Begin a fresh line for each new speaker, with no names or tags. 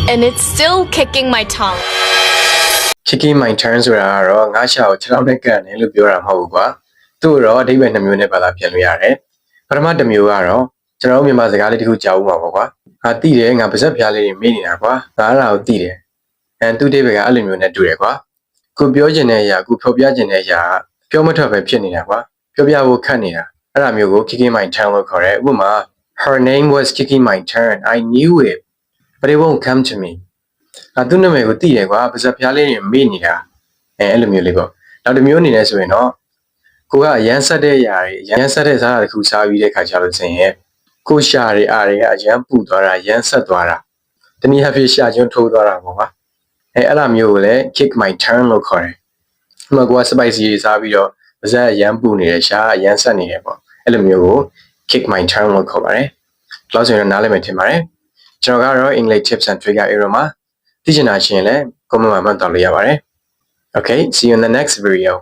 and it's still kicking my tongue.
Kicking my turn ဆိုတာကတော့ငါးရှာကိုခြေထောက်နဲ့ကန်တယ်လို့ပြောတာမဟုတ်ဘူးကွာသူ့တော့အဓိပ္ပာယ်2မျိုးနဲ့ပါလာပြန်လို့ရတယ်ပထမတစ်မျိုးကတော့ကျွန်တော်မြန်မာစကားလေးတစ်ခုကြားဦးမှာပေါ့ကွာငါသိတယ်ငါပါဇက်ဖျားလေးတွေမေ့နေတာကွာငါအဲ့ဒါကိုသိတယ်သူ့အဓိပ္ပာယ်ကအဲ့လိုမျိုးနဲ့တူတယ်ကွာကိုပြောချင်တဲ့အရာကိုဖော်ပြချင်တဲ့အရာပြောမထွက်ပဲဖြစ်နေတာကွာပြောပြဖို့ခက်နေတာအဲ့ဒါမျိုးကို kicking my turn လို့ခေါ်တယ်ဥပမာ Her name was kicking my turn I knew it but it won't come to meသူ့နာမည်ကိုသိတယ်ကွာပါဇက်ဖျားလေးတွေမေ့နေတာအဲ့လိုမျိုးလေးပေါ့နောက်တစ်မျိုးအနေနဲ့ဆိုရင်တော့ကိုကအရန်ဆက်တဲ့အရာတွေရန်ဆက်တဲ့စားတာတစ်ခုစားပြီးတဲ့ခါကျလို့ဆိုရင်ကိုရှာတွေအားတွေကအရန်ပူသွားတာရန်ဆက်သွားတာတနည်းအားဖြင့်ရှာကျွန်းထိုးသွားတာပေါ့ကွာအဲ့လိုမျိုးကိုလည်း kick my turn လို့ခေါ်တယ်။ဥပမာကိုက spicy တွေစားပြီးတော့ပါဇက်အရန်ပူနေတယ်ရှာအရန်ဆက်နေတယ်ပေါ့အဲ့လိုမျိုးကို kick my turn လို့ခေါ်ပါတယ်။လောက်ဆိုရင်နားလည်မယ်ထင်ပါတယ်။ကျွန်တော်ကတော့ English tips and tricks area မှာသိချင်တာရှင်လည်း comment မှာမှတ်တော်လို့ရပါတယ်။ Okay, see you in the next video.